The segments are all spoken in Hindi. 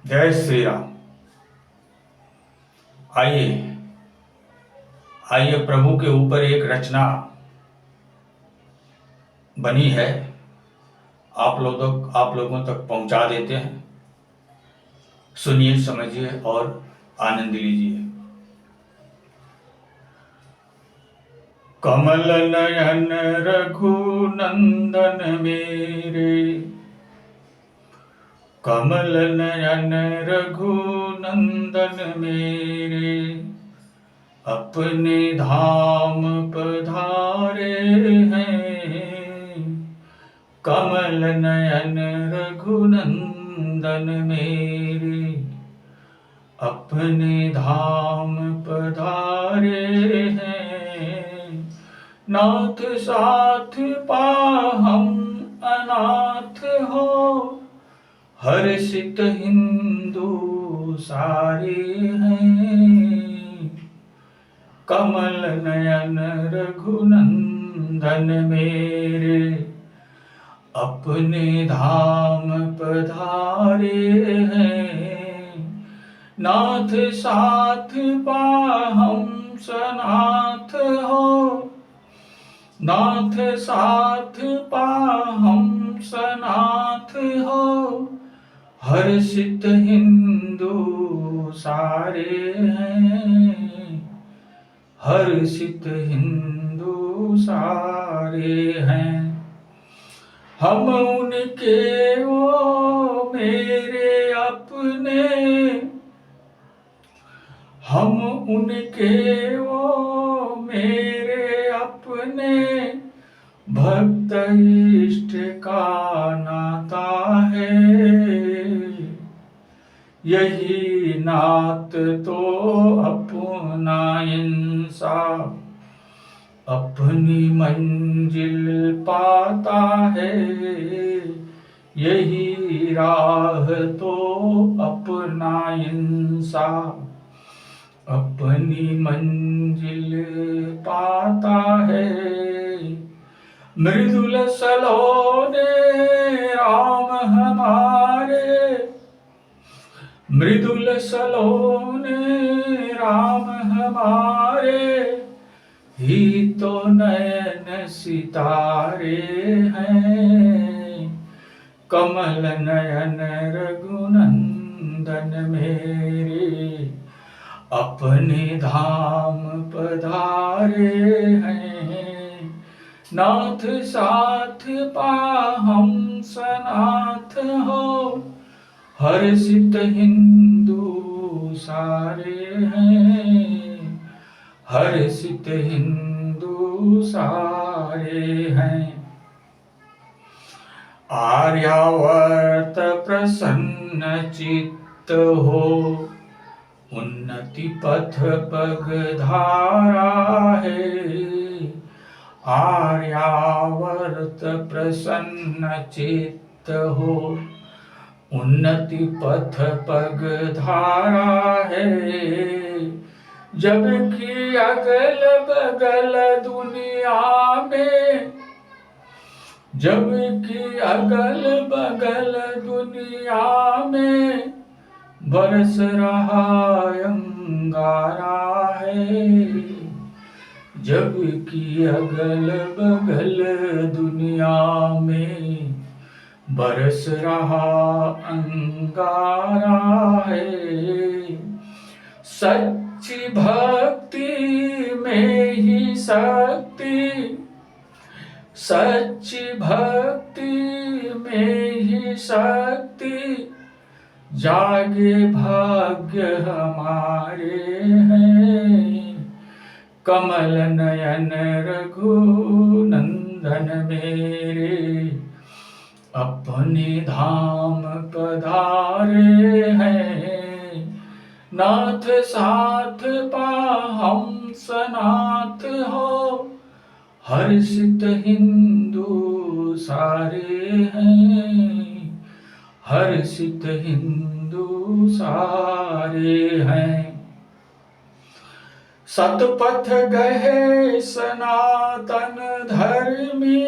जय श्री राम। आइए आइए प्रभु के ऊपर एक रचना बनी है, आप लोगों तक पहुंचा देते हैं। सुनिए, समझिए और आनंद लीजिए। कमल नयन रघुनंदन मेरे, कमल नयन रघुनंदन मेरे, अपने धाम पधारे हैं। कमल नयन रघुनंदन मेरे, अपने धाम पधारे हैं। नाथ साथ पाहम अनाथ हो, हर्षित हिंदू सारे हैं। कमल नयन रघुनंदन मेरे, अपने धाम पधारे हैं। नाथ साथ पाहम सनाथ हो, नाथ साथ पाहम सनाथ हो, हर्षित हिंदू सारे हैं। हर्षित हिंदू सारे हैं। हम उनके वो मेरे अपने, हम उनके वो मेरे अपने, भक्त इष्ट का नाता है। यही नात तो अपना इंसाफ अपनी मंजिल पाता है। यही राह तो अपना इंसाफ अपनी मंजिल पाता है। मृदुल सलोने राम हमारे, मृदुल सलोने राम हमारे, ही तो नयन सितारे हैं। कमल नयन रघुनंदन मेरे, अपने धाम पधारे हैं। नाथ साथ पाहम सनाथ हो, हर्षित हिंदू सारे हैं। हर्षित हिंदू सारे हैं। आर्यावर्त प्रसन्न चित्त हो, उन्नति पथ पगधारा है। आर्यावर्त प्रसन्न चित्त हो, उन्नति पथ पगधारा है। जबकि अगल बगल दुनिया में, जबकि अगल बगल दुनिया में, बरस रहा अंगारा है। जबकि अगल बगल दुनिया में, बरस रहा अंगारा है। सच्ची भक्ति में ही शक्ति, सच्ची भक्ति में ही शक्ति, जागे भाग्य हमारे हैं। कमल नयन रघुनंदन मेरे, अपने धाम पधारे हैं। नाथ साथ पाहम सनाथ हो, हर्षित हिंदू सारे हैं। हर्षित हिंदू सारे हैं। सतपथ गए सनातन धर्मी,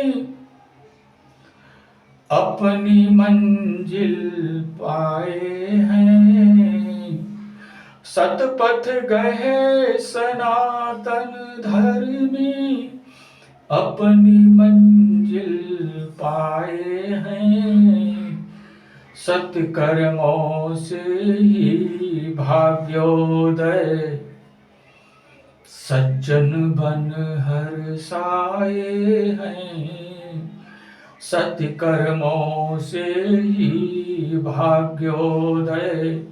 अपनी मंजिल पाए हैं। सतपथ गए सनातन धर्मी, अपनी मंजिल पाए हैं। सत्कर्मों से ही भाग्योदय, सज्जन बन हर्षाए हैं। सत्कर्मों से ही भाग्योदय,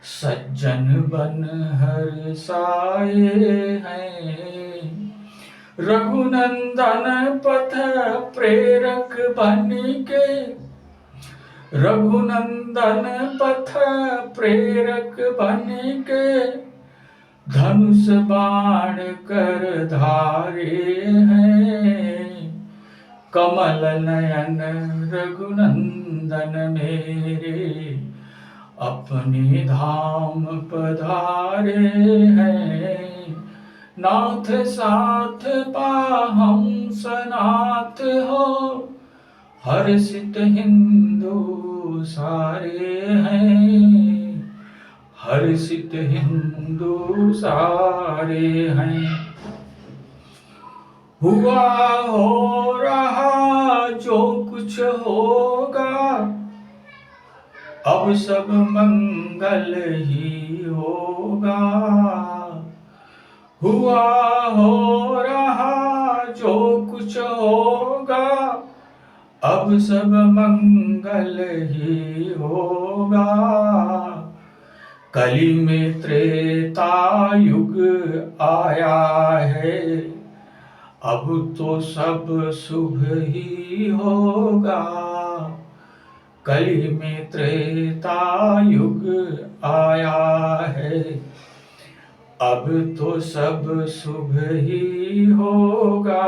सज्जन बन हर्षाए हैं। रघुनंदन पथ प्रेरक बन के, रघुनंदन पथ प्रेरक बन के, धनुष बाण कर धारे हैं। कमल नयन रघुनंदन मेरे, अपने धाम पधारे हैं। नाथ साथ पाहम सनाथ हो, हर्षित हिंदू सारे हैं। हर्षित हिंदू सारे हैं। हुआ हो रहा जो कुछ होगा, अब सब मंगल ही होगा। हुआ हो रहा जो कुछ होगा, अब सब मंगल ही होगा। कली में त्रेता युग आया है, अब तो सब शुभ ही होगा। कली में त्रेता युग आया है, अब तो सब शुभ ही होगा।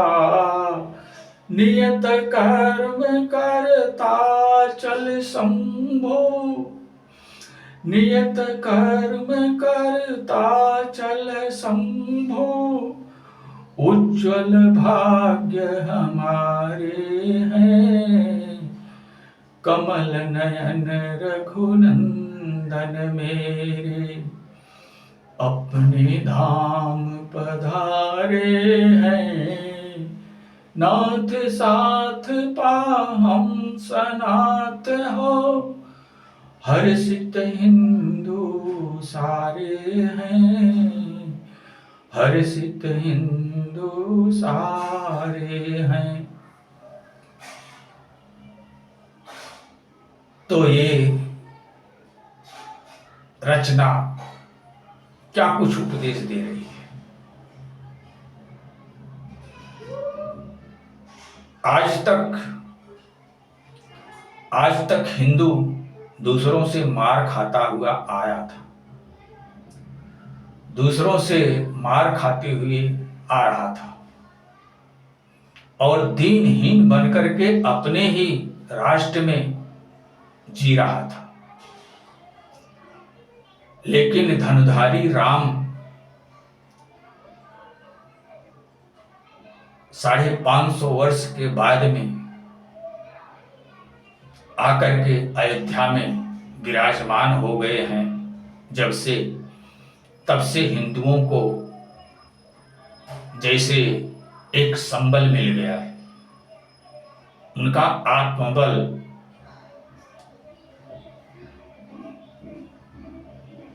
नियत कर्म करता चल शंभो, नियत कर्म करता चल शंभो। उज्ज्वल भाग्य हमारे हैं, कमल नयन रघुनंदन मेरे, अपने धाम पधारे हैं। नाथ साथ पाहम सनाथ हो, हर्षित हिंदू सारे हैं। हर्षित हिंदू सारे हैं। तो ये रचना क्या कुछ उपदेश दे रही है। आज तक हिंदू दूसरों से मार खाता हुआ आया था, दूसरों से मार खाते हुए आ रहा था और दीनहीन बनकर के अपने ही राष्ट्र में जी रहा था। लेकिन धनुधारी राम 550 वर्ष के बाद में आकर के अयोध्या में विराजमान हो गए हैं। तब से हिंदुओं को जैसे एक संबल मिल गया है। उनका आत्मबल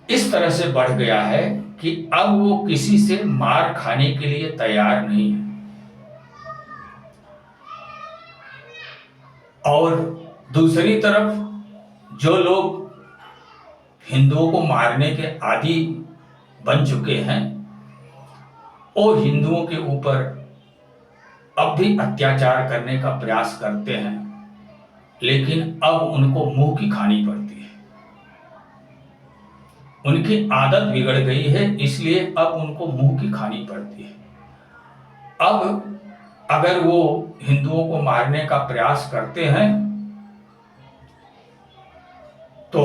इस तरह से बढ़ गया है कि अब वो किसी से मार खाने के लिए तैयार नहीं है। और दूसरी तरफ जो लोग हिंदुओं को मारने के आदी बन चुके हैं, वो हिंदुओं के ऊपर अब भी अत्याचार करने का प्रयास करते हैं, लेकिन अब उनको मुंह की खानी पड़ती है। उनकी आदत बिगड़ गई है, इसलिए अब उनको मुंह की खानी पड़ती है। अब अगर वो हिंदुओं को मारने का प्रयास करते हैं तो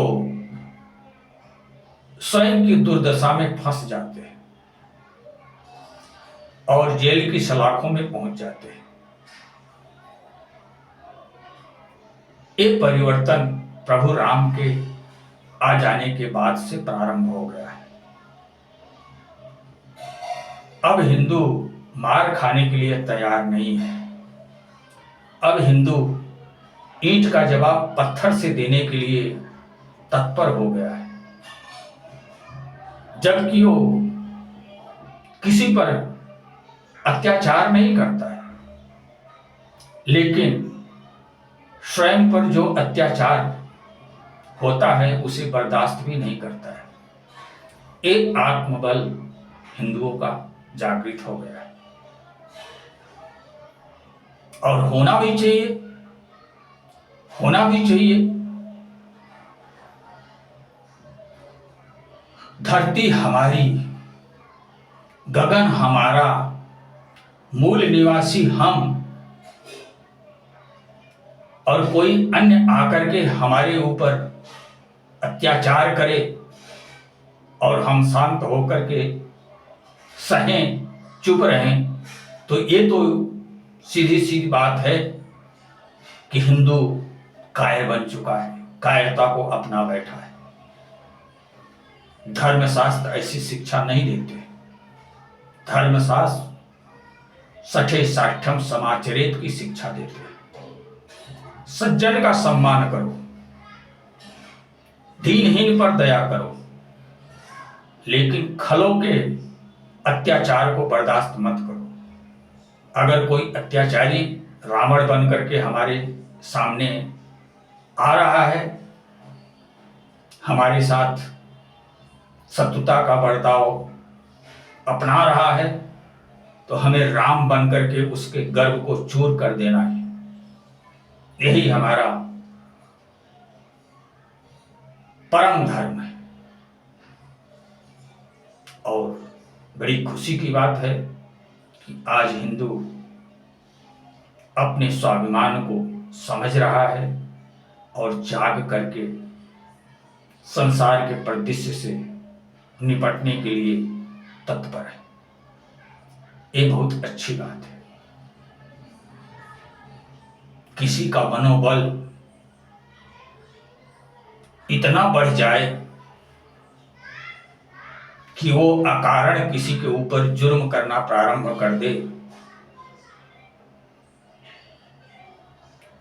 स्वयं की दुर्दशा में फंस जाते हैं और जेल की सलाखों में पहुंच जाते हैं। ये परिवर्तन प्रभु राम के आ जाने के बाद से प्रारंभ हो गया है। अब हिंदू मार खाने के लिए तैयार नहीं है। अब हिंदू ईंट का जवाब पत्थर से देने के लिए तत्पर हो गया है, जबकि वो किसी पर अत्याचार नहीं करता है, लेकिन स्वयं पर जो अत्याचार होता है उसे बर्दाश्त भी नहीं करता है। एक आत्मबल हिंदुओं का जागृत हो गया है और होना भी चाहिए, होना भी चाहिए। धरती हमारी, गगन हमारा, मूल निवासी हम, और कोई अन्य आकर के हमारे ऊपर अत्याचार करे और हम शांत होकर के सहें, चुप रहें, तो ये तो सीधी सीधी बात है कि हिंदू कायर बन चुका है, कायरता को अपना बैठा है। धर्मशास्त्र ऐसी शिक्षा नहीं देते। धर्मशास्त्र सठे साठ्यम समाचरित की शिक्षा देते हैं। सज्जन का सम्मान करो, दीनहीन पर दया करो, लेकिन खलों के अत्याचार को बर्दाश्त मत करो। अगर कोई अत्याचारी रावण बन करके हमारे सामने आ रहा है, हमारे साथ शत्रुता का बर्ताव अपना रहा है, तो हमें राम बन करके उसके गर्व को चूर कर देना है। यही हमारा परम धर्म है। और बड़ी खुशी की बात है कि आज हिंदू अपने स्वाभिमान को समझ रहा है और जाग करके संसार के परिदृश्य से निपटने के लिए तत्पर है। ये बहुत अच्छी बात है। किसी का मनोबल इतना बढ़ जाए कि वो अकारण किसी के ऊपर जुर्म करना प्रारंभ कर दे,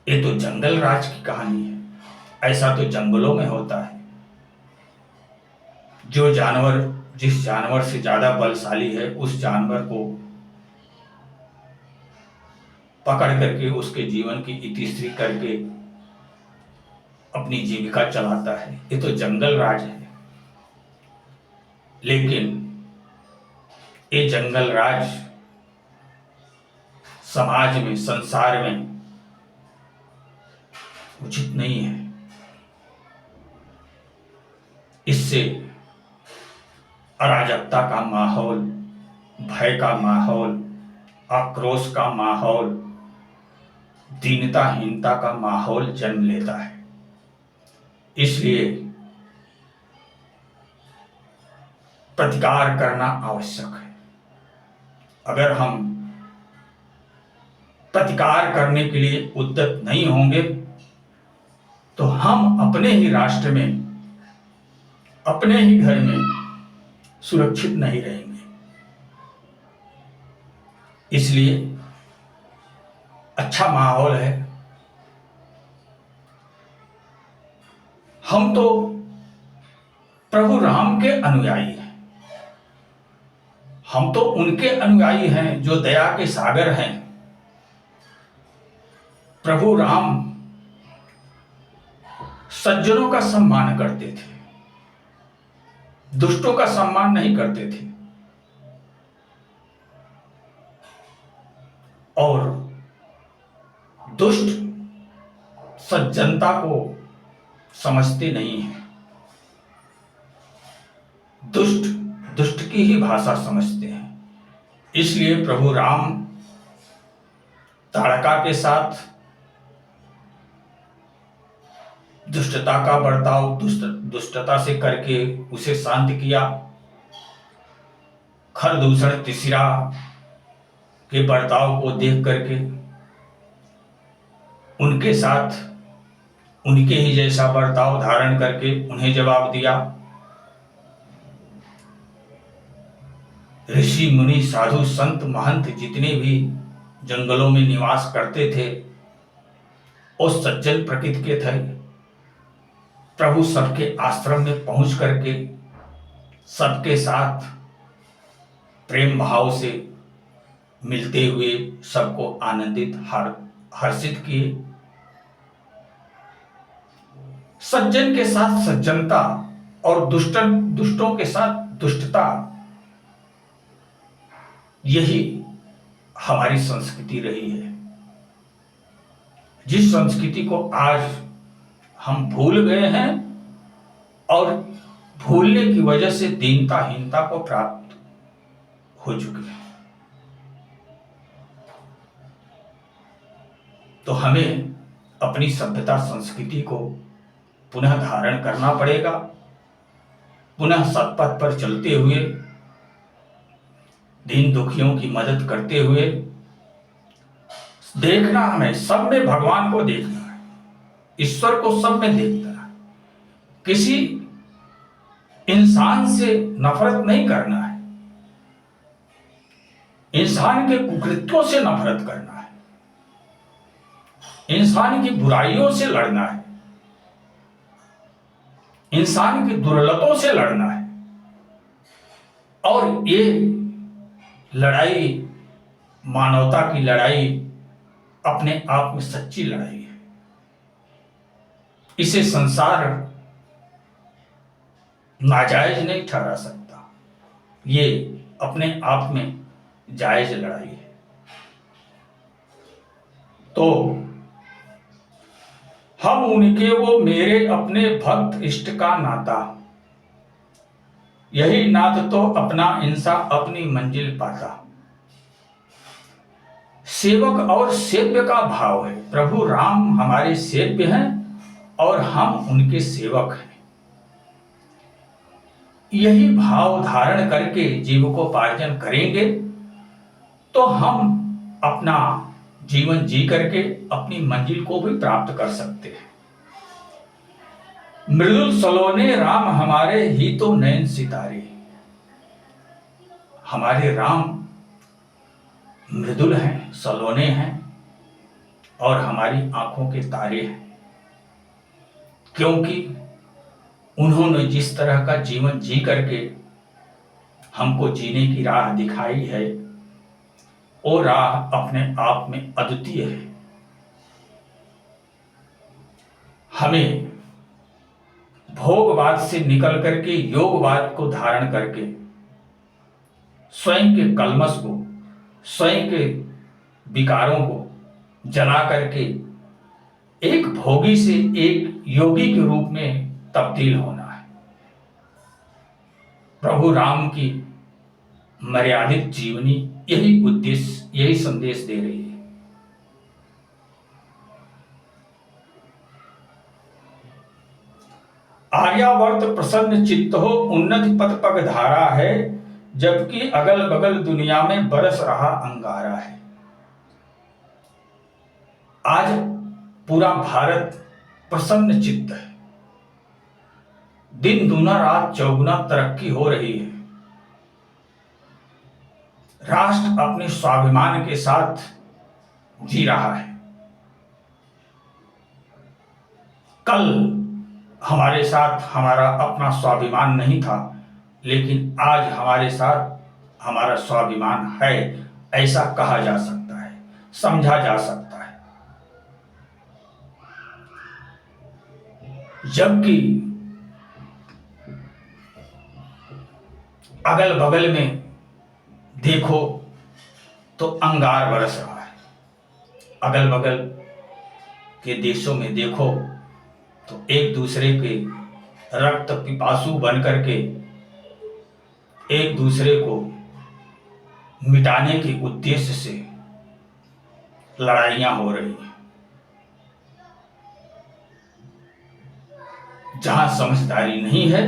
ये तो जंगल राज की कहानी है। ऐसा तो जंगलों में होता है। जो जानवर, जिस जानवर से ज्यादा बलशाली है, उस जानवर को पकड़ करके उसके जीवन की इतिश्री करके अपनी जीविका चलाता है। ये तो जंगल राज है। लेकिन ये जंगल राज समाज में, संसार में उचित नहीं है। इससे अराजकता का माहौल, भय का माहौल, आक्रोश का माहौल, दीनताहीनता का माहौल जन्म लेता है। इसलिए प्रतिकार करना आवश्यक है। अगर हम प्रतिकार करने के लिए उद्यत नहीं होंगे तो हम अपने ही राष्ट्र में, अपने ही घर में सुरक्षित नहीं रहेंगे। इसलिए अच्छा माहौल है। हम तो प्रभु राम के अनुयायी हैं। हम तो उनके अनुयायी हैं जो दया के सागर हैं। प्रभु राम सज्जनों का सम्मान करते थे, दुष्टों का सम्मान नहीं करते थे। और दुष्ट सज्जनता को समझते नहीं हैं। दुष्ट दुष्ट की ही भाषा समझते हैं। इसलिए प्रभु राम ताड़का के साथ दुष्टता का बर्ताव दुष्टता से करके उसे शांत किया। खरदूषण तिसरा के बर्ताव को देख करके उनके साथ उनके ही जैसा बर्ताव धारण करके उन्हें जवाब दिया। ऋषि मुनि साधु संत महंत जितने भी जंगलों में निवास करते थे वो सज्जन प्रकृति के थे। प्रभु सबके आश्रम में पहुंच करके सबके साथ प्रेम भाव से मिलते हुए सबको आनंदित हर्षित किए। सज्जन के साथ सज्जनता और दुष्टों के साथ दुष्टता, यही हमारी संस्कृति रही है, जिस संस्कृति को आज हम भूल गए हैं और भूलने की वजह से दीनताहीनता को प्राप्त हो चुके हैं। तो हमें अपनी सभ्यता संस्कृति को पुनः धारण करना पड़ेगा, पुनः सत्पथ पर चलते हुए दीन दुखियों की मदद करते हुए देखना, हमें सब में भगवान को देखना है, ईश्वर को सब में देखना है। किसी इंसान से नफरत नहीं करना है, इंसान के कुकृत्यों से नफरत करना है, इंसान की बुराइयों से लड़ना है, इंसान की दुर्लतों से लड़ना है। और ये लड़ाई, मानवता की लड़ाई, अपने आप में सच्ची लड़ाई है। इसे संसार नाजायज नहीं ठहरा सकता, ये अपने आप में जायज लड़ाई है। तो हम उनके वो मेरे अपने भक्त इष्ट का नाता, यही नात तो अपना इंसान अपनी मंजिल पाता। सेवक और सेव्य का भाव है। प्रभु राम हमारे सेव्य हैं और हम उनके सेवक हैं। यही भाव धारण करके जीविकोपार्जन करेंगे तो हम अपना जीवन जी करके अपनी मंजिल को भी प्राप्त कर सकते हैं। मृदुल सलोने राम हमारे ही तो नयन सितारे। हमारे राम मृदुल हैं, सलोने हैं और हमारी आंखों के तारे हैं, क्योंकि उन्होंने जिस तरह का जीवन जी करके हमको जीने की राह दिखाई है, वो राह अपने आप में अद्वितीय है। हमें भोगवाद से निकल करके योगवाद को धारण करके स्वयं के कलमश को, स्वयं के विकारों को जला करके एक भोगी से एक योगी के रूप में तब्दील होना है। प्रभु राम की मर्यादित जीवनी यही उद्देश्य, यही संदेश दे रही है। आर्यावर्त प्रसन्न चित्त हो, उन्नति पथ पग धारा है, जबकि अगल बगल दुनिया में बरस रहा अंगारा है। आज पूरा भारत प्रसन्न चित्त है, दिन दूना रात चौगुना तरक्की हो रही है। राष्ट्र अपने स्वाभिमान के साथ जी रहा है। कल हमारे साथ हमारा अपना स्वाभिमान नहीं था, लेकिन आज हमारे साथ हमारा स्वाभिमान है, ऐसा कहा जा सकता है, समझा जा सकता है। जबकि अगल बगल में देखो तो अंगार बरस रहा है, अगल बगल के देशों में देखो तो एक दूसरे के रक्त पिपासु बन करके एक दूसरे को मिटाने के उद्देश्य से लड़ाइयां हो रही हैं। जहां समझदारी नहीं है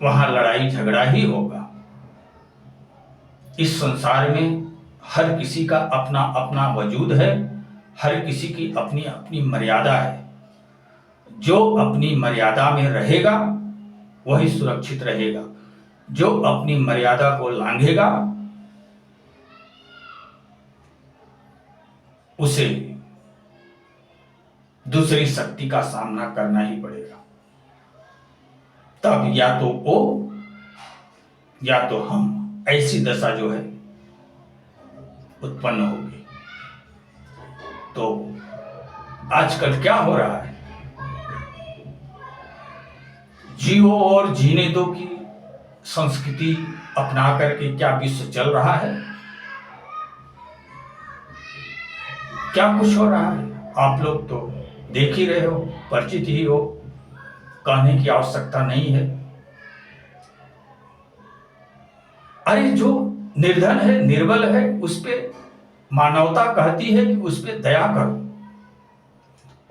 वहां लड़ाई झगड़ा ही होगा। इस संसार में हर किसी का अपना अपना वजूद है, हर किसी की अपनी अपनी मर्यादा है। जो अपनी मर्यादा में रहेगा वही सुरक्षित रहेगा। जो अपनी मर्यादा को लांघेगा उसे दूसरी शक्ति का सामना करना ही पड़ेगा। तब या तो वो या तो हम, ऐसी दशा जो है उत्पन्न होगी। तो आजकल क्या हो रहा है, जियो और जीने दो की संस्कृति अपना करके क्या विश्व चल रहा है? क्या कुछ हो रहा है आप लोग तो देख ही रहे हो, परिचित ही हो, कहने की आवश्यकता नहीं है। अरे जो निर्धन है, निर्बल है, उस पे मानवता कहती है कि उस पे दया करो,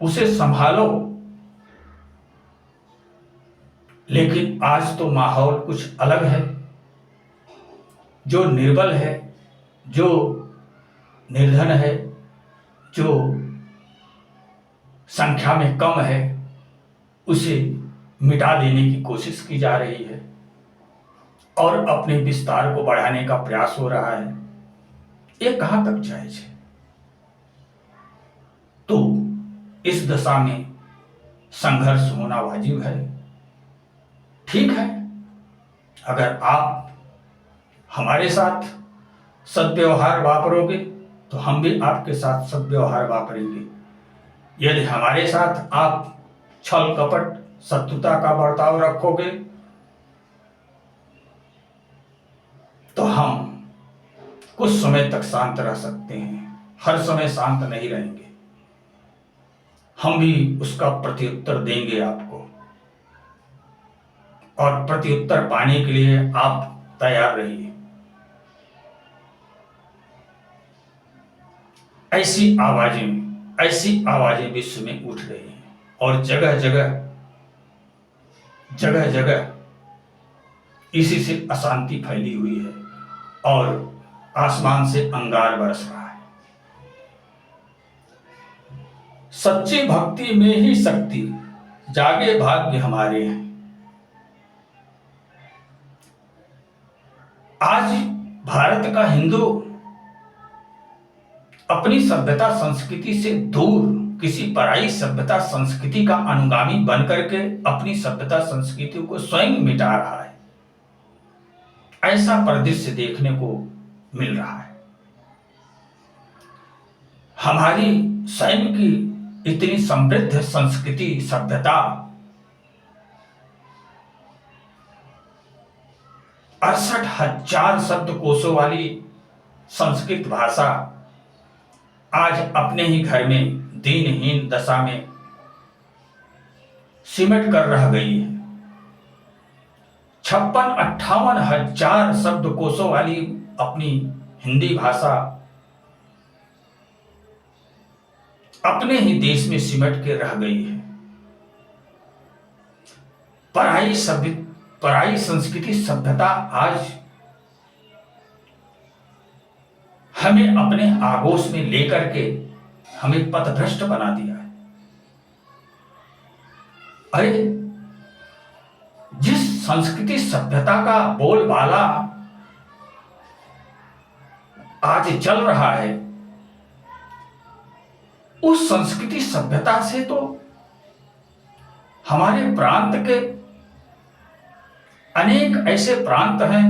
उसे संभालो। लेकिन आज तो माहौल कुछ अलग है। जो निर्बल है, जो निर्धन है, जो संख्या में कम है, उसे मिटा देने की कोशिश की जा रही है और अपने विस्तार को बढ़ाने का प्रयास हो रहा है। ये कहां तक जायज है? तो इस दशा में संघर्ष होना वाजिब है। ठीक है, अगर आप हमारे साथ सद्व्यवहार वापरोगे तो हम भी आपके साथ सद्व्यवहार वापरेंगे। यदि हमारे साथ आप छल कपट शत्रुता का बर्ताव रखोगे तो हम कुछ समय तक शांत रह सकते हैं, हर समय शांत नहीं रहेंगे। हम भी उसका प्रत्युत्तर देंगे आपको, और प्रत्युत्तर पाने के लिए आप तैयार रहिए। ऐसी आवाजें विश्व में उठ रही हैं और जगह जगह इसी से अशांति फैली हुई है और आसमान से अंगार बरस रहा है। सच्ची भक्ति में ही शक्ति, जागे भाग्य हमारे हैं। आज भारत का हिंदू अपनी सभ्यता संस्कृति से दूर किसी पराई सभ्यता संस्कृति का अनुगामी बनकर के अपनी सभ्यता संस्कृति को स्वयं मिटा रहा है। ऐसा परिदृश्य देखने को मिल रहा है। हमारी स्वयं की इतनी समृद्ध संस्कृति सभ्यता 68,000 शब्दकोशों वाली संस्कृत भाषा आज अपने ही घर में दीनहीन दशा में सिमट कर रह गई है। 56-58,000 शब्दकोशों वाली अपनी हिंदी भाषा अपने ही देश में सिमट के रह गई है। पराई संस्कृति सभ्यता आज हमें अपने आगोश में लेकर के हमें पथभ्रष्ट बना दिया है। अरे जिस संस्कृति सभ्यता का बोलबाला आज चल रहा है, उस संस्कृति सभ्यता से तो हमारे प्रांत के अनेक ऐसे प्रांत हैं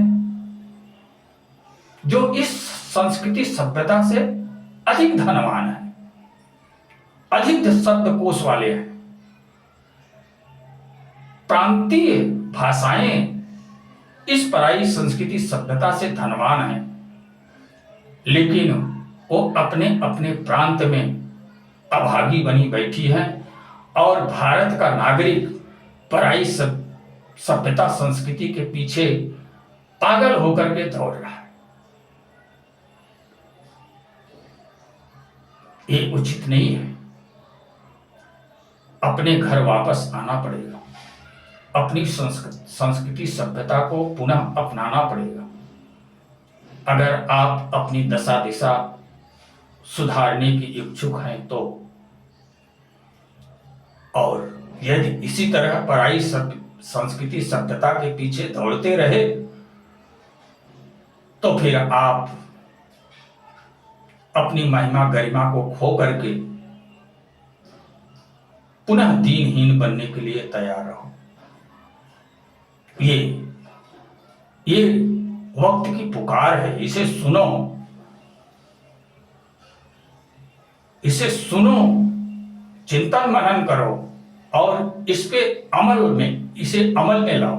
जो इस संस्कृति सभ्यता से अधिक धनवान है, अधिक शब्दकोश वाले हैं। प्रांतीय भाषाएं इस पराई संस्कृति सभ्यता से धनवान हैं, लेकिन वो अपने अपने प्रांत में अभागी बनी बैठी हैं और भारत का नागरिक पराई सभ्यता संस्कृति के पीछे पागल होकर के दौड़ रहा है। ये उचित नहीं है। अपने घर वापस आना पड़ेगा, अपनी संस्कृति सभ्यता को पुनः अपनाना पड़ेगा। अगर आप अपनी दशा दिशा सुधारने की इच्छुक हैं तो, और यदि इसी तरह पराई संस्कृति सभ्यता के पीछे दौड़ते रहे तो फिर आप अपनी महिमा गरिमा को खो करके पुनः दीनहीन बनने के लिए तैयार रहो। ये वक्त की पुकार है, इसे सुनो, इसे सुनो, चिंतन मनन करो और इसे अमल में लाओ।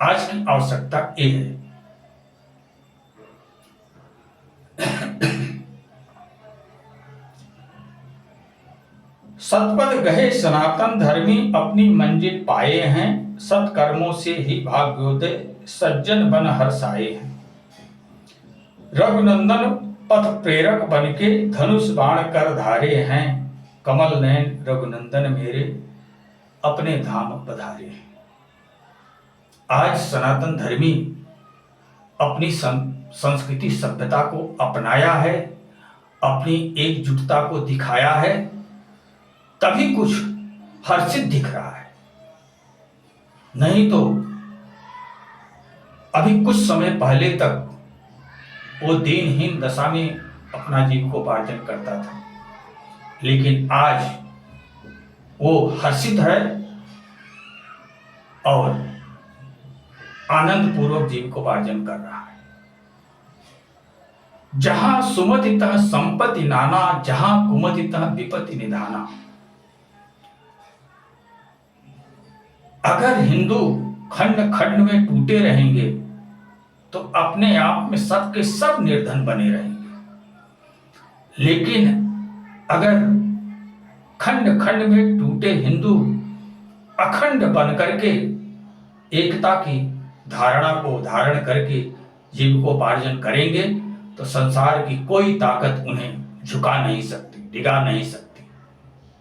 आज की आवश्यकता ये है। सतपथ गहे सनातन धर्मी अपनी मंजिल पाए हैं, सत्कर्मों से ही भाग्योदय सज्जन बन हर्षाए हैं। रघुनंदन पथ प्रेरक बनके धनुष बाण कर धारे हैं, कमल नयन रघुनंदन मेरे अपने धाम पधारे हैं। आज सनातन धर्मी अपनी संस्कृति सभ्यता को अपनाया है, अपनी एकजुटता को दिखाया है, तभी कुछ हर्षित दिख रहा है। नहीं तो अभी कुछ समय पहले तक वो दीनहीन दशा में अपना जीविकोपार्जन करता था, लेकिन आज वो हर्षित है और आनंद पूर्वक जीविकोपार्जन कर रहा है। जहां सुमतितः संपत्ति नाना, जहां कुमतितः विपत्ति निधाना। अगर हिंदू खंड खंड में टूटे रहेंगे तो अपने आप में सब के सब निर्धन बने रहेंगे, लेकिन अगर खंड खंड में टूटे हिंदू अखंड बन करके एकता की धारणा को धारण करके जीविकोपार्जन करेंगे तो संसार की कोई ताकत उन्हें झुका नहीं सकती, डिगा नहीं सकती।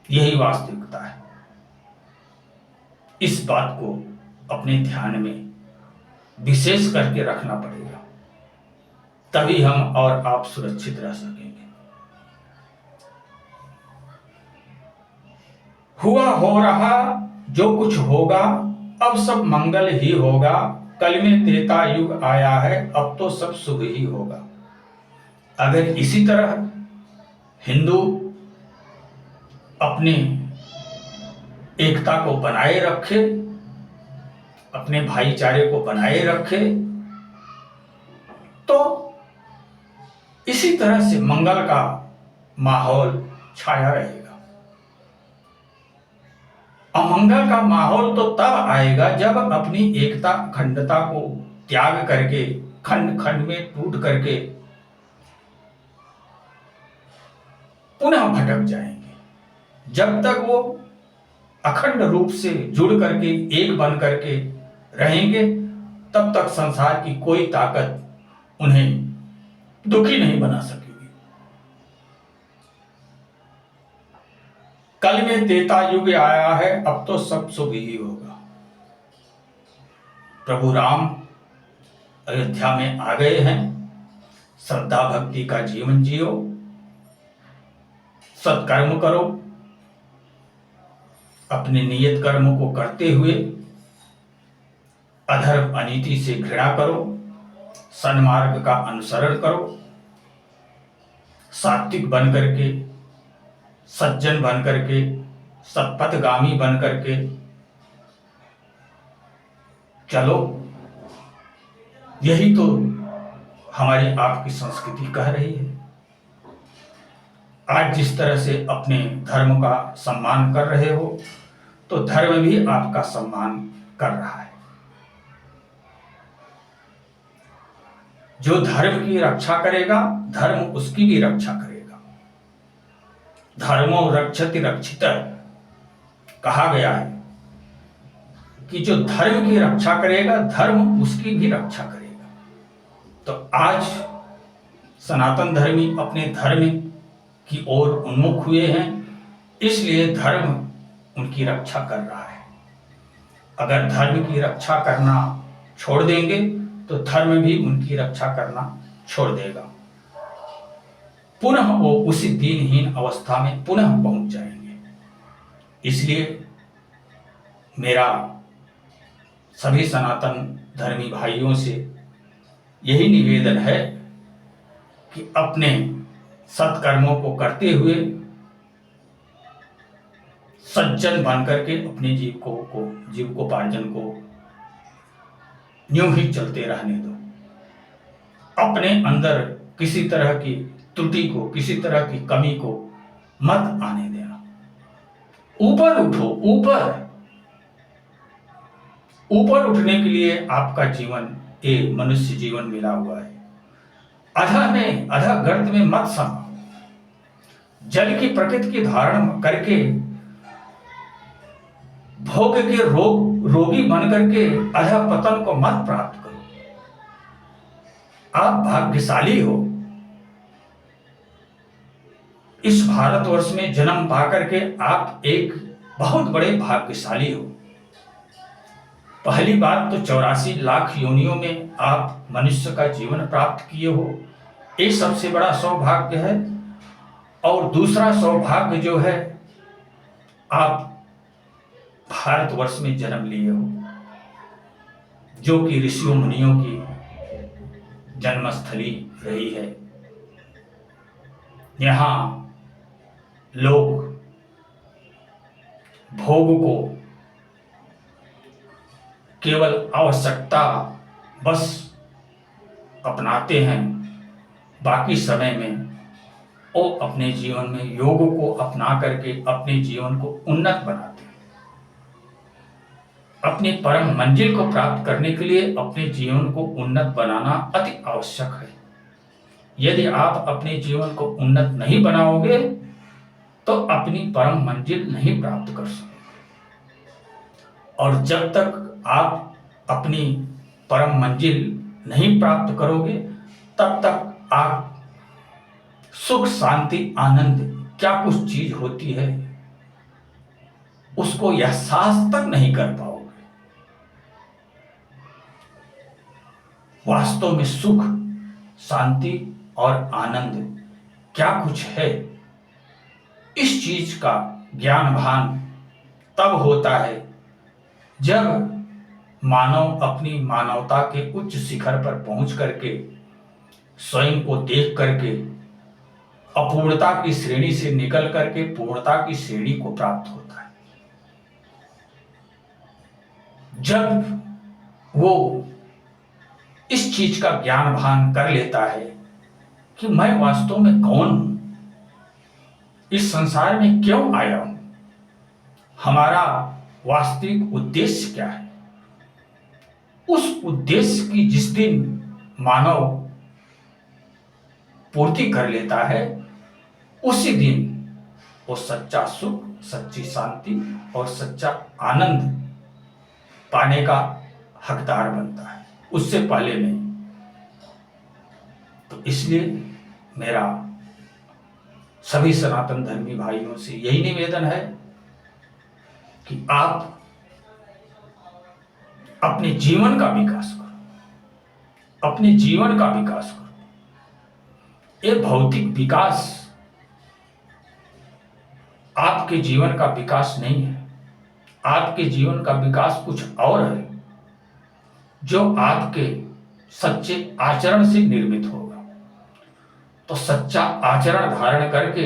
यही वास्तविकता है। इस बात को अपने ध्यान में विशेष करके रखना पड़ेगा, तभी हम और आप सुरक्षित रह सकेंगे। हुआ हो रहा जो कुछ होगा, अब सब मंगल ही होगा। कल में त्रेता युग आया है, अब तो सब शुभ ही होगा। अगर इसी तरह हिंदू अपने एकता को बनाए रखे, अपने भाईचारे को बनाए रखे, तो इसी तरह से मंगल का माहौल छाया रहेगा। अमंगल का माहौल तो तब आएगा जब अपनी एकता अखंडता को त्याग करके खंड खंड में टूट करके पुनः भटक जाएंगे। जब तक वो अखंड रूप से जुड़ करके एक बन करके रहेंगे, तब तक संसार की कोई ताकत उन्हें दुखी नहीं बना सकेगी। कल में त्रेता युग आया है, अब तो सब शुभ ही होगा। प्रभु राम अयोध्या में आ गए हैं। श्रद्धा भक्ति का जीवन जियो, सत्कर्म करो, अपने नियत कर्मों को करते हुए अधर्म अनीति से घृणा करो, सन्मार्ग का अनुसरण करो, सात्विक बन करके, सज्जन बन करके, सत्पथगामी बन करके चलो। यही तो हमारी आपकी संस्कृति कह रही है। आज जिस तरह से अपने धर्म का सम्मान कर रहे हो, तो धर्म भी आपका सम्मान कर रहा है। जो धर्म की रक्षा करेगा, धर्म उसकी भी रक्षा करेगा। धर्मो रक्षति रक्षितः कहा गया है कि जो धर्म की रक्षा करेगा, धर्म उसकी भी रक्षा करेगा। तो आज सनातन धर्मी अपने धर्म की ओर उन्मुख हुए हैं, इसलिए धर्म उनकी रक्षा कर रहा है। अगर धर्म की रक्षा करना छोड़ देंगे तो धर्म भी उनकी रक्षा करना छोड़ देगा। पुनः वो उसी दीनहीन अवस्था में पुनः पहुंच जाएंगे। इसलिए मेरा सभी सनातन धर्मी भाइयों से यही निवेदन है कि अपने सत्कर्मों को करते हुए सज्जन बन करके अपने जीविकोपार्जन को यूं ही चलते रहने दो। अपने अंदर किसी तरह की त्रुटि को, किसी तरह की कमी को मत आने देना। ऊपर उठो, ऊपर उठने के लिए आपका जीवन एक मनुष्य जीवन मिला हुआ है। अधः गर्त में मत समा। जल की प्रकृति की धारण करके भोग के रोगी बन करके अधः पतन को मत प्राप्त करो। आप भाग्यशाली हो, इस भारतवर्ष में जन्म पाकर के आप एक बहुत बड़े भाग्यशाली हो। पहली बात तो 84 लाख योनियों में आप मनुष्य का जीवन प्राप्त किए हो, ये सबसे बड़ा सौभाग्य है। और दूसरा सौभाग्य जो है, आप भारतवर्ष में जन्म लिए हो, जो कि ऋषियों मुनियों की जन्मस्थली रही है। यहाँ लोग भोग को केवल आवश्यकता बस अपनाते हैं, बाकी समय में वो अपने जीवन में योग को अपना करके अपने जीवन को उन्नत बनाते हैं। अपनी परम मंजिल को प्राप्त करने के लिए अपने जीवन को उन्नत बनाना अति आवश्यक है। यदि आप अपने जीवन को उन्नत नहीं बनाओगे तो अपनी परम मंजिल नहीं प्राप्त कर सकोगे। और जब तक आप अपनी परम मंजिल नहीं प्राप्त करोगे, तब तक आप सुख, शांति, आनंद क्या कुछ चीज होती है उसको एहसास तक नहीं कर पाओगे। वास्तव में सुख, शांति और आनंद क्या कुछ है, इस चीज का ज्ञान भान तब होता है जब मानव अपनी मानवता के उच्च शिखर पर पहुंच करके स्वयं को देख करके अपूर्णता की श्रेणी से निकल करके पूर्णता की श्रेणी को प्राप्त होता है। जब वो इस चीज का ज्ञान भान कर लेता है कि मैं वास्तव में कौन हूं, इस संसार में क्यों आया हूं, हमारा वास्तविक उद्देश्य क्या है, उस उद्देश्य की जिस दिन मानव पूर्ति कर लेता है, उसी दिन वो सच्चा सुख, सच्ची शांति और सच्चा आनंद पाने का हकदार बनता है, उससे पहले नहीं। तो इसलिए मेरा सभी सनातन धर्मी भाइयों से यही निवेदन है कि आप अपने जीवन का विकास करो, अपने जीवन का विकास करो। ये भौतिक विकास आपके जीवन का विकास नहीं है। आपके जीवन का विकास कुछ और है, जो आपके सच्चे आचरण से निर्मित होगा। तो सच्चा आचरण धारण करके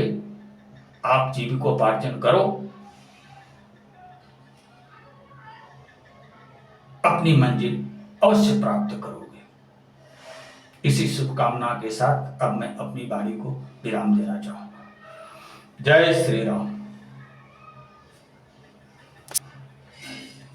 आप जीविकोपार्जन करो, अपनी मंजिल अवश्य प्राप्त करोगे। इसी शुभकामना के साथ अब मैं अपनी वाणी को विराम देना चाहूंगा। जय श्री राम।